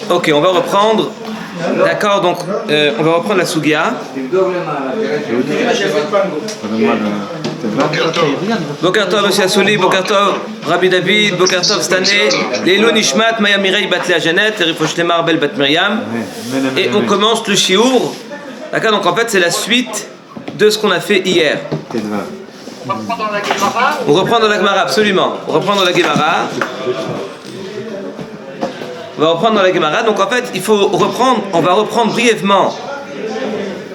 Ok, on va reprendre. D'accord, donc on va reprendre la Sugia. Boker Tov, Monsieur Assouli, Boker Tov, Rabbi David, Boker Tov Stané, Lélo Nishmat, Maya Mireille Bat Lea Janet, Rifosh Lemar Bel Bat Miriam. Et on commence le Shiur. D'accord, donc en fait c'est la suite de ce qu'on a fait hier. On reprend dans la Gemara, absolument. On reprend dans la Gemara. On va reprendre dans la Gemara. Donc en fait, il faut reprendre. On va reprendre brièvement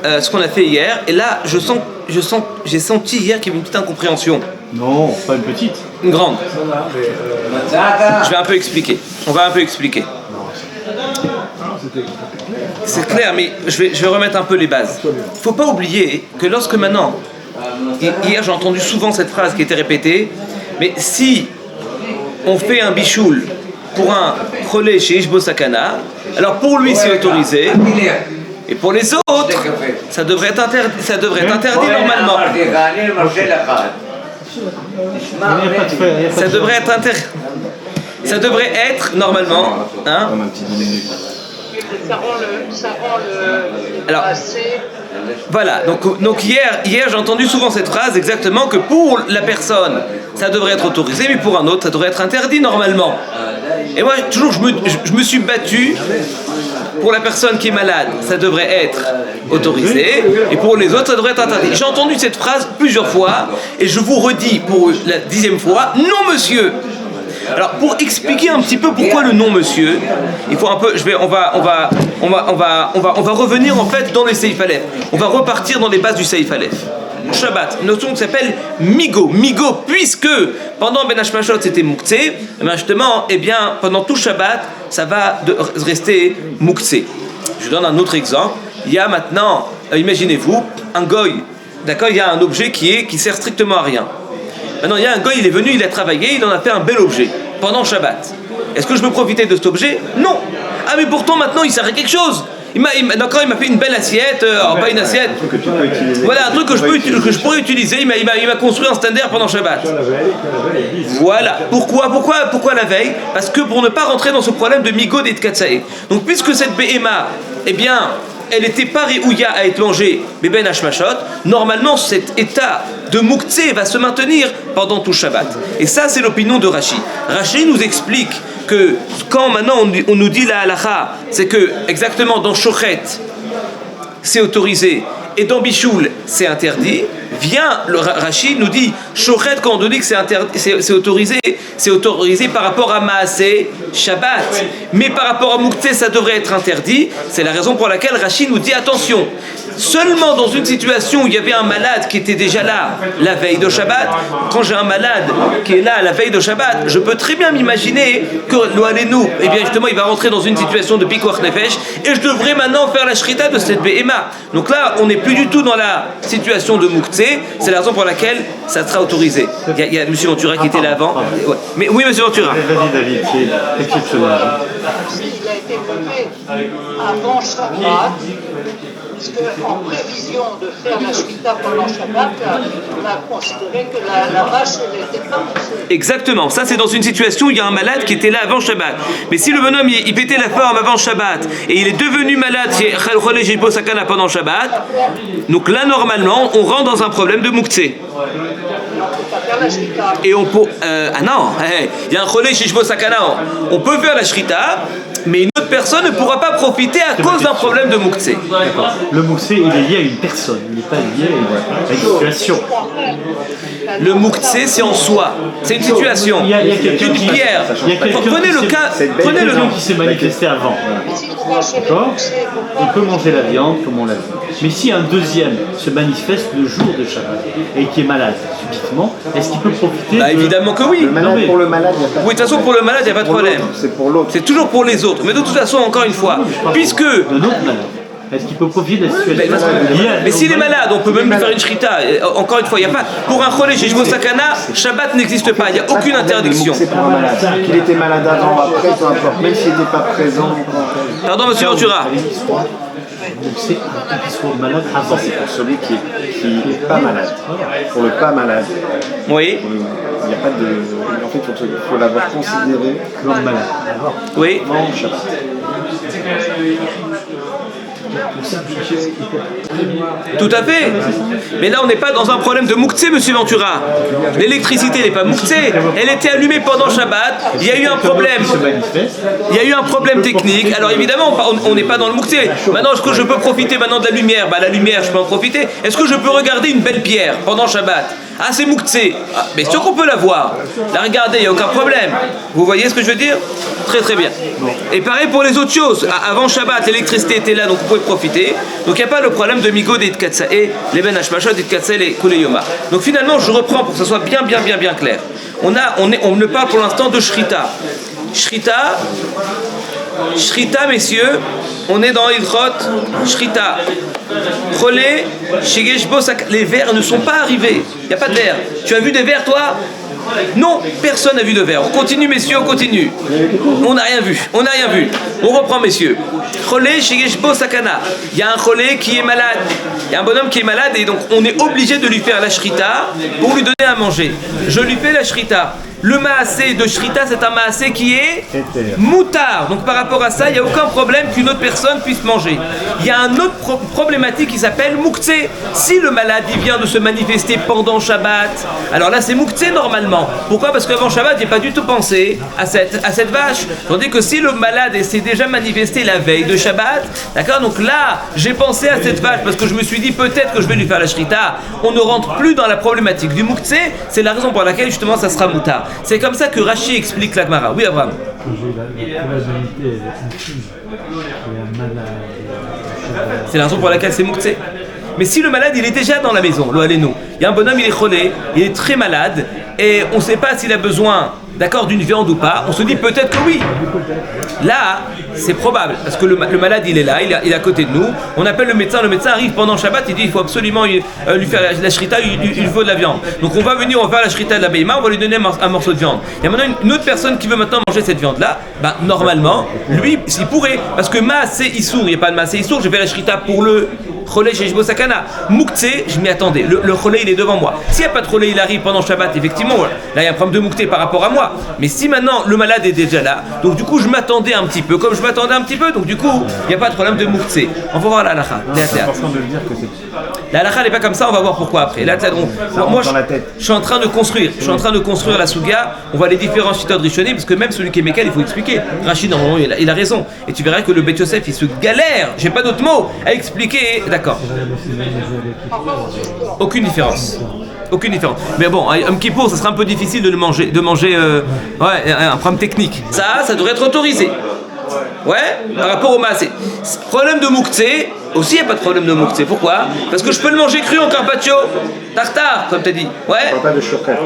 ce qu'on a fait hier. Et là, j'ai senti hier qu'il y avait une petite incompréhension. Non, pas une petite. Une grande. Je vais un peu expliquer. On va un peu expliquer. C'est clair, mais je vais remettre un peu les bases. Il ne faut pas oublier que lorsque maintenant, hier j'ai entendu souvent cette phrase qui était répétée, mais si on fait un bichoul pour un relais chez Ishbo Sakana, alors pour lui c'est autorisé, et pour les autres, ça devrait être interdit normalement. Ça devrait être normalement. Hein? Alors, voilà, donc hier j'ai entendu souvent cette phrase exactement que pour la personne ça devrait être autorisé, mais pour un autre ça devrait être interdit normalement. Et moi toujours je me suis battu pour la personne qui est malade, ça devrait être autorisé, et pour les autres ça devrait être interdit. J'ai entendu cette phrase plusieurs fois et je vous redis pour la 10e fois, non monsieur. Alors pour expliquer un petit peu pourquoi le nom monsieur, il faut un peu, on va revenir en fait dans les Seif Aleph. On va repartir dans les bases du Seif Aleph. Shabbat, une notion qui s'appelle Migo, puisque pendant Ben Hashmashot c'était Mouktsé, justement, pendant tout Shabbat, ça va rester Mouktsé. Je vous donne un autre exemple. Il y a maintenant, imaginez-vous, un goy, d'accord, il y a un objet qui sert strictement à rien. Maintenant, il y a un gars, il est venu, il a travaillé, il en a fait un bel objet pendant Shabbat. Est-ce que je peux profiter de cet objet? Non. Ah, mais pourtant, maintenant, il sert à quelque chose. Il m'a fait une belle assiette, pas une assiette. Voilà, un truc que je pourrais utiliser. Il m'a construit un standard pendant Shabbat. Voilà. Pourquoi la veille? Parce que pour ne pas rentrer dans ce problème de Migod et de Katsaé. Donc, puisque cette BMA, elle n'était pas réouïa à être mangée, mais Ben Hashmashot, normalement cet état de Mouktsé va se maintenir pendant tout Shabbat. Et ça, c'est l'opinion de Rashi. Rashi nous explique que quand maintenant on nous dit la halacha, c'est que exactement dans Shochet, c'est autorisé, et dans Bichoul, c'est interdit. Le Rashi nous dit, Shochet, quand on nous dit que c'est autorisé par rapport à Maaseh Shabbat. Mais par rapport à Mouktsé, ça devrait être interdit. C'est la raison pour laquelle Rashi nous dit, attention, seulement dans une situation où il y avait un malade qui était déjà là la veille de Shabbat, quand j'ai un malade qui est là la veille de Shabbat, je peux très bien m'imaginer que l'Oalenou, justement, il va rentrer dans une situation de Pikuach Nefesh, et je devrais maintenant faire la shrita de cette BMA. Donc là, on n'est plus du tout dans la situation de Mouktsé. C'est la raison pour laquelle ça sera autorisé. Il y a M. Ventura qui était là avant. Ouais. Mais oui, M. Ventura. Vas-y, David, c'est exceptionnel. Il a été levé avant Shabbat, parce qu'en prévision de faire la Shkita pendant Shabbat, on a considéré que la vache n'était pas poussée. Exactement. Ça, c'est dans une situation où il y a un malade qui était là avant Shabbat. Mais si le bonhomme, il pétait la forme avant Shabbat, et il est devenu malade chez Chalchole Jishbo Sakana pendant Shabbat, donc là, normalement, on rentre dans un problème de Mouktsé. Et on peut... il y a un Cholé Jishbo Sakana. On peut faire la Shrita, mais une autre personne ne pourra pas profiter à cause d'un problème de Mouktsé. D'accord. Le Mouktsé, il est lié à une personne, il n'est pas lié à une situation. Le Mouktsé, c'est en soi. C'est une situation. Il y a quelqu'un une pierre. Prenez le cas qui s'est manifesté avant. D'accord. Il peut manger la viande comme on l'a vu. Mais si un deuxième se manifeste le jour de Shabbat et qui est malade subitement, est-ce qu'il peut profiter évidemment que oui. Pour le malade, il n'y a pas de Oui, de toute façon, pour le malade, il n'y a pas de problème. C'est pour l'autre. C'est toujours pour les autres. Mais de toute façon, encore une fois, puisque... d'un autre malade. Est-ce qu'il peut profiter de la situation? Mais s'il est malade, on peut même lui faire une shrita. Encore une fois, il n'y a pas. Pour un cholé Jishbo Sakana, Shabbat n'existe pas. Il n'y a aucune interdiction. C'est pour un malade. Qu'il était malade avant, après, peu importe. Même s'il n'était pas présent. Pardon, monsieur Ventura. C'est qu'il soit malade avant. C'est pour celui qui n'est pas malade. Pour le pas malade. Oui. Il n'y a pas de. En fait, il faut l'avoir considéré comme malade. Oui. Avant Shabbat. Tout à fait. Mais là, on n'est pas dans un problème de mouktsé, monsieur Ventura. L'électricité n'est pas mouktsé. Elle était allumée pendant Shabbat. Il y a eu un problème. Il y a eu un problème technique. Alors évidemment, on n'est pas dans le mouktsé. Maintenant, est-ce que je peux profiter maintenant de la lumière? La lumière, je peux en profiter. Est-ce que je peux regarder une belle pierre pendant Shabbat? Ah, c'est mouktsé. Ah, mais sûr qu'on peut la voir. La regarder, il n'y a aucun problème. Vous voyez ce que je veux dire? Très très bien. Et pareil pour les autres choses. Avant Shabbat, l'électricité était là, donc vous pouvez profiter. Donc il n'y a pas le problème de Migod et de Katsae, les Ben Hashmashot et de Katsae, les Kuleyoma. Donc finalement, je reprends pour que ce soit bien clair. On ne parle pour l'instant de Shrita. Shrita, messieurs, on est dans Hilchot Shrita. Relais, les vers ne sont pas arrivés. Il n'y a pas de vers. Tu as vu des vers, toi? Non, personne n'a vu de vers. On continue, messieurs, on continue. On n'a rien vu. On reprend, messieurs. Relais, Shigeshbo Sakana. Il y a un relais qui est malade. Il y a un bonhomme qui est malade et donc on est obligé de lui faire la shrita pour lui donner à manger. Je lui fais la shrita. Le maasé de shrita, c'est un maasé qui est moutard. Donc par rapport à ça, il n'y a aucun problème qu'une autre personne puisse manger. Il y a un autre problématique qui s'appelle mouktsé. Si le malade il vient de se manifester pendant Shabbat, alors là c'est mouktsé normalement. Pourquoi? Parce qu'avant Shabbat, il n'y a pas du tout pensé à cette vache. Tandis que si le malade s'est déjà manifesté la veille de Shabbat, d'accord, donc là j'ai pensé à cette vache parce que je me suis dit peut-être que je vais lui faire la shrita. On ne rentre plus dans la problématique du mouktsé. C'est la raison pour laquelle justement ça sera moutard. C'est comme ça que Rashi explique la Gemara. Oui, Abraham. C'est la raison pour laquelle c'est mouktsé. Mais si le malade il est déjà dans la maison, il y a un bonhomme, il est cholé, il est très malade et on ne sait pas s'il a besoin, d'accord, d'une viande ou pas. On se dit peut-être que oui. Là, c'est probable parce que le malade il est là, il est à côté de nous. On appelle le médecin arrive pendant Shabbat, il dit il faut absolument lui faire la shrita, il faut de la viande. Donc on va venir, on va faire la shrita de la béima, on va lui donner un morceau de viande. Il y a maintenant une autre personne qui veut maintenant manger cette viande là. Normalement, lui, s'il pourrait, parce que maasé issour, il n'y a pas de maasé issour, je fais la shrita pour le relais chez Shbo Sakana. Mouktsé, je m'y attendais. Le relais, il est devant moi. S'il n'y a pas de relais, il arrive pendant Shabbat, effectivement, là, il y a un problème de mouktsé par rapport à moi. Mais si maintenant, le malade est déjà là, donc du coup, je m'attendais un petit peu. Comme je m'attendais un petit peu, donc du coup, il n'y a pas de problème de mouktsé. On va voir la halakha. La halakha n'est pas comme ça, on va voir pourquoi après. Là, moi, je suis en train de construire la souga. On voit les différents chitotes rishonim, parce que même celui qui est mécal, il faut expliquer. Rachid, normalement, il a raison. Et tu verras que le Beth Yosef, il se galère, j'ai pas d'autre mot, à expliquer. D'accord. Aucune différence. Mais bon, un Kippour, ça sera un peu difficile de manger un problème technique. Ça devrait être autorisé. Ouais, par rapport au maasé. Problème de mouktsé, aussi il n'y a pas de problème de mouktsé. Pourquoi? Parce que je peux le manger cru en carpaccio, tartare, comme tu as dit. Ouais. On parle pas de chouchet.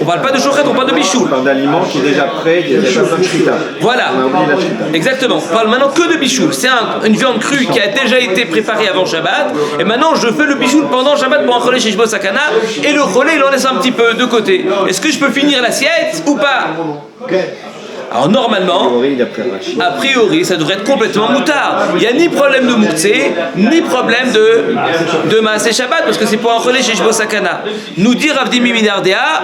On parle pas de chouchet, on parle de bichoul. On parle d'aliment qui est déjà prêt, qui est déjà besoin de shrita. Voilà. On a oublié la shrita. Exactement. On parle maintenant que de bichoul. C'est une viande crue qui a déjà été préparée avant Shabbat. Et maintenant, je fais le bichoul pendant Shabbat pour un relais chez Shbo Sakana. Et le relais, il en laisse un petit peu de côté. Est-ce que je peux finir l'assiette ou pas? Alors normalement, a priori, ça devrait être complètement moutard. Il n'y a ni problème de mouktsé, ni problème de maasé Shabbat, parce que c'est pour un relais chez Shbo Sakana. Nous dit Rav Dimi Minardea,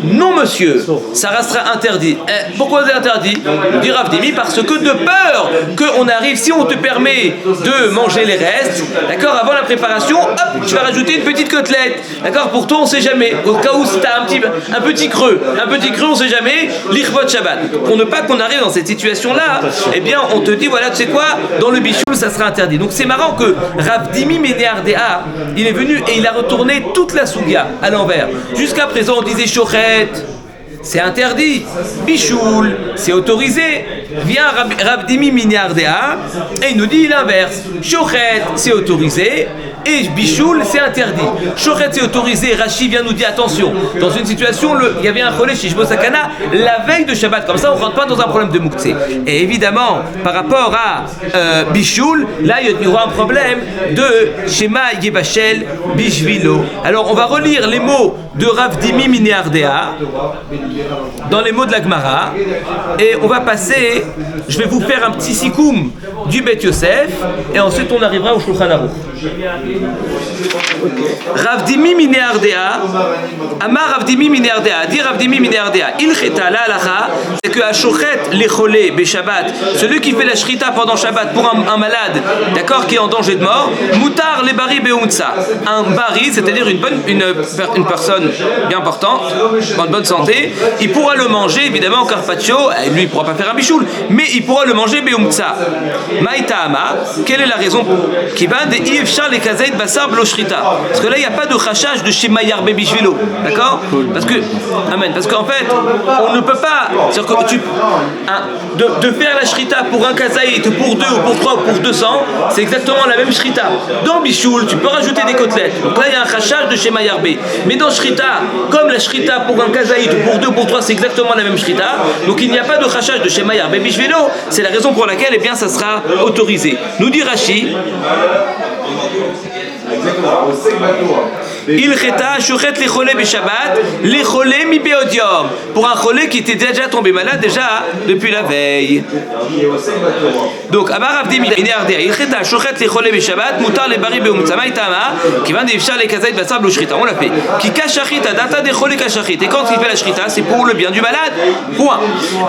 non monsieur, ça restera interdit. Pourquoi c'est interdit? Nous dit Rav Dimi, parce que de peur qu'on arrive, si on te permet de manger les restes, d'accord, avant la préparation, hop, tu vas rajouter une petite côtelette, d'accord, pour toi on ne sait jamais, au cas où si tu as un petit creux, on ne sait jamais, l'Ichvot Shabbat. Pour ne pas qu'on arrive dans cette situation-là, eh bien on te dit, voilà, tu sais quoi, dans le bichoul ça sera interdit. Donc c'est marrant que Rav Dimi Ménéardéa, il est venu et il a retourné toute la souga à l'envers. Jusqu'à présent on disait chochet, c'est interdit. Bichoul, c'est autorisé. Vient Rav Dimi Ménéardéa et il nous dit l'inverse. Chochet, c'est autorisé. Et bichoul, c'est interdit. Chochet, c'est autorisé. Rashi vient nous dire attention. Dans une situation, il y avait un relais chez Shbo Sakana la veille de Shabbat. Comme ça, on ne rentre pas dans un problème de mouktsé. Et évidemment, par rapport à bichoul, là, il y aura un problème de Shema Yebachel Bishvilo. Alors, on va relire les mots de Rav Dimi Ménéardéa dans les mots de la Gemara. Et on va passer, je vais vous faire un petit sikoum du Beth Yosef. Et ensuite, on arrivera au Shulchan Aruch. Ravdimi Minéardéa, Amar Ravdimi Minéardéa, dit Ravdimi Minéardéa, il cheta la halacha, c'est que Ashochet lecholé be Shabbat, celui qui fait la shrita pendant Shabbat pour un malade, d'accord, qui est en danger de mort, mutar le bari beumtsa, un bari, c'est-à-dire une personne bien portante, en bonne santé, il pourra le manger évidemment en carpaccio, lui il pourra pas faire un bichoul, mais il pourra le manger beumtsa. Maïtaama, quelle est la raison qui va de Yefchar les kazait basar blo shrita? Parce que là il n'y a pas de rachage de Shema Yarbe Bishvilo, d'accord? Parce que, amen, parce qu'en fait, on ne peut pas, c'est-à-dire que de faire la shrita pour un kazaït, pour 2 ou pour 3 ou pour 200, c'est exactement la même shrita. Dans Bichoul, tu peux rajouter des côtelettes, donc là il y a un rachage de Shema Yarbe. Mais dans shrita, comme la shrita pour un kazaït ou pour 2 ou pour 3, c'est exactement la même shrita, donc il n'y a pas de rachage de Shema Yarbe Bishvilo, c'est la raison pour laquelle, eh bien, ça sera autorisé. Nous dit Rashi, il cheta shochet les cholés be Shabbat, les cholés mi beodium, pour un cholé qui était déjà tombé malade déjà depuis la veille. Donc Amar Avdi Minéardéa, il cheta shochet les cholés be Shabbat, mutar les bari beumtsa maïtama, qui va d'Ifshar les kazait basar blo shrita. On l'a fait. Qui kashachita data des cholés kashachit. Et quand il fait la shrita, c'est pour le bien du malade. Point.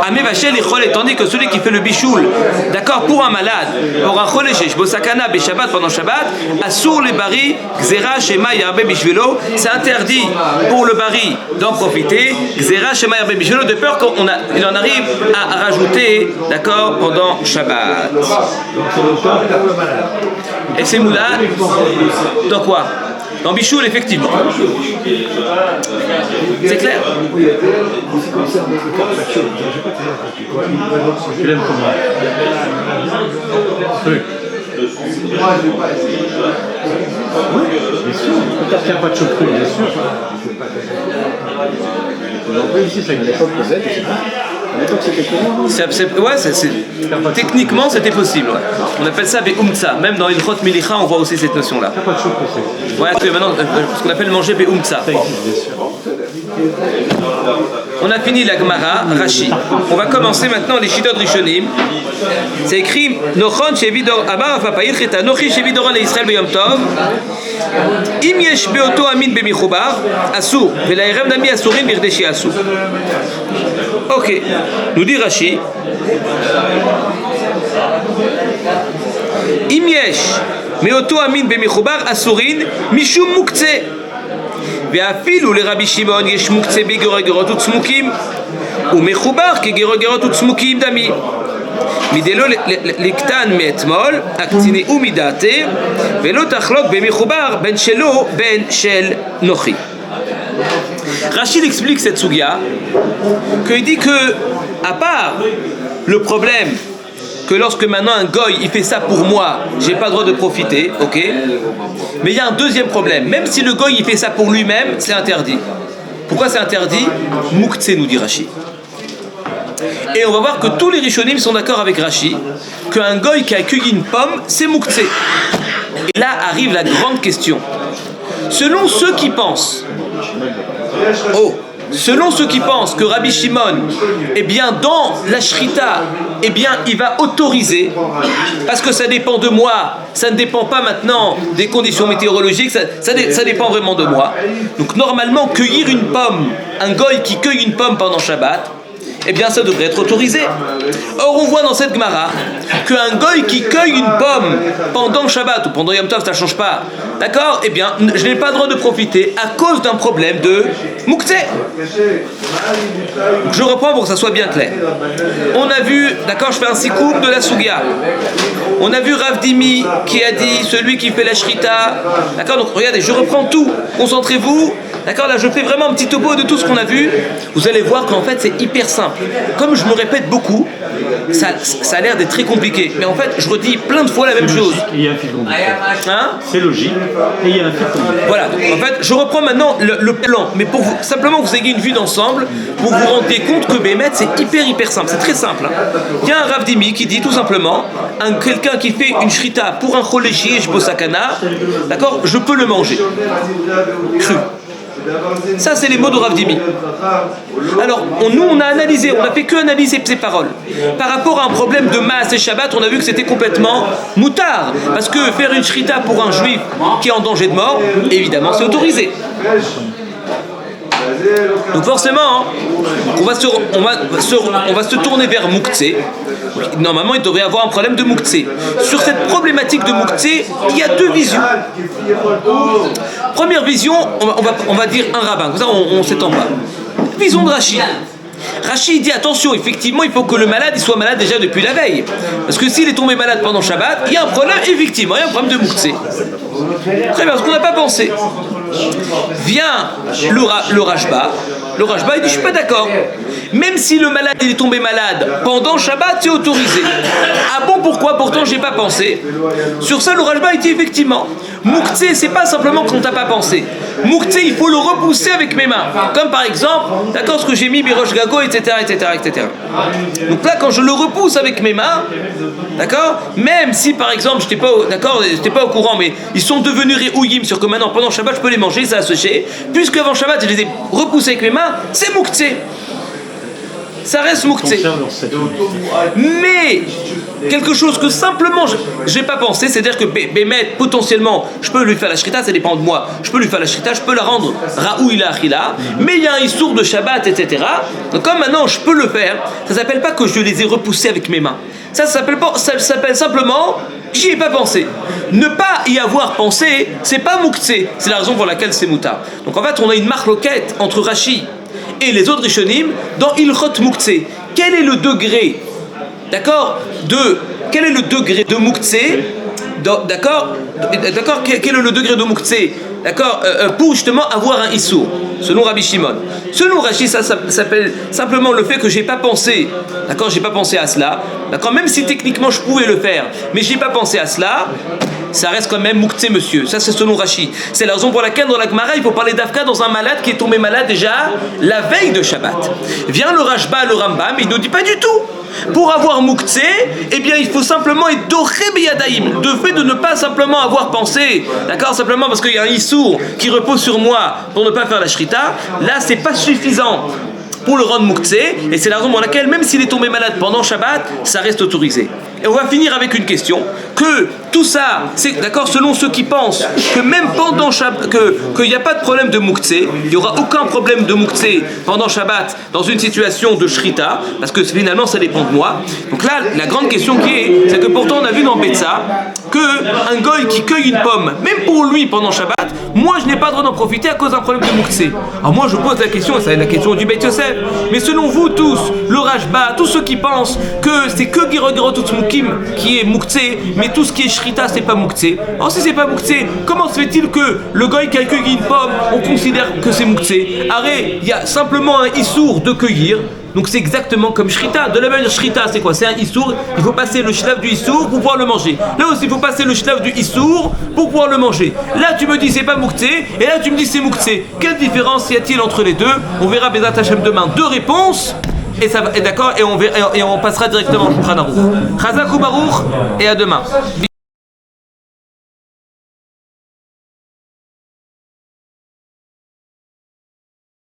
Amé vachel les cholés, tandis que celui qui fait le bichoul, d'accord, pour un malade, pour un cholé chez Bosakana be Shabbat pendant Shabbat, assur les bari Xera Shema Yarbe Bishvelo, c'est interdit pour le bari d'en profiter. Xera Shema Yarbe Bishvelo, de peur qu'il en arrive à rajouter, d'accord, pendant Shabbat. Et c'est Moula, dans quoi? Dans Bichoul, effectivement. C'est clair? Tu l'aimes comment? Oui, bien sûr. Tu n'as pas de chocolat, bien sûr. Ici, c'est une époque peut-être, je sais pas. Techniquement, c'était possible. Ouais. On appelle ça beumtsa. Même dans Ilchot Milicha, on voit aussi cette notion-là. T'as pas de chocolat. Ouais, parce que maintenant, ce qu'on appelle manger beumtsa. Ça existe, bien sûr. On a fini la Gemara, Rashi. On va commencer maintenant les Shidot Rishonim. C'est écrit Nochon shevidor Amar Papaïr Cheta Nochi shevidoran le Israël beyom tov. Im yesh beoto amin bemichubar asur velaerev nami asurin birdeshi asur. Ok, nous dit Rashi. Im yesh meoto amin bemichubar asurin mishum muktzeh. ואפילו לרבי שמעון יש מוקצה בגרגרות וצמוקים ומחובר כגרגרות וצמוקים דמי מדלו לקטן מאתמול הקציני ומדעתי ולא תחלוק במחובר בין שלו בין של נוחי. Rachid explique cette sugia qu'il dit que à part le problème que lorsque maintenant un goy il fait ça pour moi, j'ai pas le droit de profiter, ok. Mais il y a un deuxième problème. Même si le goy il fait ça pour lui-même, c'est interdit. Pourquoi c'est interdit? Mouktsé, nous dit Rashi. Et on va voir que tous les Rishonim sont d'accord avec Rashi qu'un goy qui a cueilli une pomme, c'est Mouktsé. Et là arrive la grande question. Selon ceux qui pensent, selon ceux qui pensent que Rabbi Shimon, eh bien dans la shrita, eh bien il va autoriser, parce que ça dépend de moi, ça ne dépend pas maintenant des conditions météorologiques, ça dépend vraiment de moi. Donc normalement cueillir une pomme, un goy qui cueille une pomme pendant Shabbat, eh bien ça devrait être autorisé. Or on voit dans cette Gemara qu'un goy qui cueille une pomme pendant Shabbat ou pendant Yom Tov, ça ne change pas, d'accord? Eh bien je n'ai pas le droit de profiter à cause d'un problème de Mouktsé. Je reprends pour que ça soit bien clair. On a vu, d'accord, je fais un sikoum de la Sugia. On a vu Rav Dimi qui a dit celui qui fait la shrita, d'accord? Donc regardez, je reprends tout, concentrez-vous. D'accord, là je fais vraiment un petit topo de tout ce qu'on a vu. Vous allez voir qu'en fait c'est hyper simple. Comme je me répète beaucoup, ça a l'air d'être très compliqué. Mais en fait, je redis plein de fois la même chose. Il y a un fil conducteur. Hein? C'est logique. Et il y a un fil conducteur. Voilà, donc en fait, je reprends maintenant le plan. Mais pour vous, simplement que vous ayez une vue d'ensemble, pour vous rendre compte que Bémet, c'est hyper simple. C'est très simple. Hein. Il y a un Rav Dimi qui dit tout simplement, quelqu'un qui fait une shrita pour un choléchi et Bosakana, d'accord, je peux le manger. Cru. Ça, c'est les mots de Rav Dimi. Alors, nous, on a analysé, on n'a fait que analyser ces paroles. Par rapport à un problème de masse et Shabbat, on a vu que c'était complètement moutard. Parce que faire une shrita pour un juif qui est en danger de mort, évidemment, c'est autorisé. Donc forcément, on va se tourner vers Mouktsé. Normalement, il devrait y avoir un problème de Mouktsé. Sur cette problématique de Mouktsé, il y a deux visions. Première vision, on va dire un rabbin, comme ça on ne s'étend pas. Vision de Rashi. Rashi dit attention, effectivement, il faut que le malade il soit malade déjà depuis la veille. Parce que s'il est tombé malade pendant Shabbat, il y a un problème, effectivement, il y a un problème de Mouktsé. Très bien, parce qu'on n'a pas pensé. Vient le Rashba. Le Rashba, il dit, je suis pas d'accord. Même si le malade il est tombé malade pendant Shabbat, c'est autorisé. Ah bon, pourquoi? Pourtant, j'ai pas pensé. Sur ça, le Rashba, il dit effectivement, Mouktsé, c'est pas simplement qu'on t'a pas pensé. Mouktsé, il faut le repousser avec mes mains. Comme par exemple, d'accord, ce que j'ai mis, Birosh Gago, etc., etc., etc. Donc là, quand je le repousse avec mes mains, d'accord, même si par exemple, j'étais pas au courant, mais ils sont devenus réouïm sur que maintenant, pendant Shabbat, je peux les manger, ça a séché. Puisque avant Shabbat, je les ai repoussés avec mes mains, c'est Mouktsé. Ça reste Mouktsé. Mais quelque chose que simplement j'ai pas pensé, c'est-à-dire que Bémet, potentiellement, je peux lui faire la shrita, ça dépend de moi. Je peux lui faire la shrita, je peux la rendre Raoula Achila, mais il y a un issour de Shabbat, etc. Donc comme maintenant je peux le faire, ça s'appelle pas que je les ai repoussés avec mes mains. Ça s'appelle simplement j'y ai pas pensé. Ne pas y avoir pensé, c'est pas Mouktsé. C'est la raison pour laquelle c'est Mouta. Donc en fait, on a une marloquette entre Rashi et les autres Rishonim dans Ilchot Mouktsé. Quel est le degré, d'accord, quel est le degré de Mouktsé, d'accord, quel est le degré de Mouktsé, d'accord, pour justement avoir un Issour, selon Rabbi Shimon. Selon Rashi, ça s'appelle simplement le fait que j'ai pas pensé, d'accord, j'ai pas pensé à cela, d'accord, même si techniquement je pouvais le faire, mais j'ai pas pensé à cela, ça reste quand même Mouktsé, monsieur. Ça, c'est selon Rashi. C'est la raison pour laquelle, dans la Gemara, il faut parler d'Afka dans un malade qui est tombé malade déjà la veille de Shabbat. Vient le Rashba, le Rambam, il ne dit pas du tout. Pour avoir Mouktsé, eh bien, il faut simplement être doré beyadaïm. De fait de ne pas simplement avoir pensé, d'accord, simplement parce qu'il y a un issour qui repose sur moi pour ne pas faire la shrita, là, c'est pas suffisant pour le rendre Mouktsé, et c'est la raison pour laquelle, même s'il est tombé malade pendant Shabbat, ça reste autorisé. Et on va finir avec une question, que tout ça, c'est d'accord, selon ceux qui pensent que même pendant Shabbat, qu'il n'y a pas de problème de Mouktsé, il n'y aura aucun problème de Mouktsé pendant Shabbat, dans une situation de Shrita, parce que finalement ça dépend de moi. Donc là, la grande question c'est que pourtant on a vu dans Betsa, qu'un goy qui cueille une pomme, même pour lui pendant Shabbat, moi je n'ai pas le droit d'en profiter à cause d'un problème de Mouktsé. Alors moi je pose la question, et ça est la question du Beit Yosef, mais selon vous tous, le Rashba, tous ceux qui pensent que c'est que Girogirot Utsmukim qui est Mouktsé, mais tout ce qui est Shrita c'est pas Mouktsé. Alors si c'est pas Mouktsé, comment se fait-il que le goy qui a cueilli une pomme, on considère que c'est Mouktsé? Arrête, il y a simplement un issour de cueillir. Donc c'est exactement comme Shrita. De la même manière, Shrita, c'est quoi? C'est un Issour, il faut passer le shlav du Issour pour pouvoir le manger. Là aussi, il faut passer le shlav du Issour pour pouvoir le manger. Là, tu me dis c'est pas Mouktsé, et là, tu me dis c'est Mouktsé. Quelle différence y a-t-il entre les deux? On verra Bezat Hashem demain deux réponses, et ça va, et d'accord, et on passera directement au Shulchan Aruch. Chazak ou Baruch, et à demain.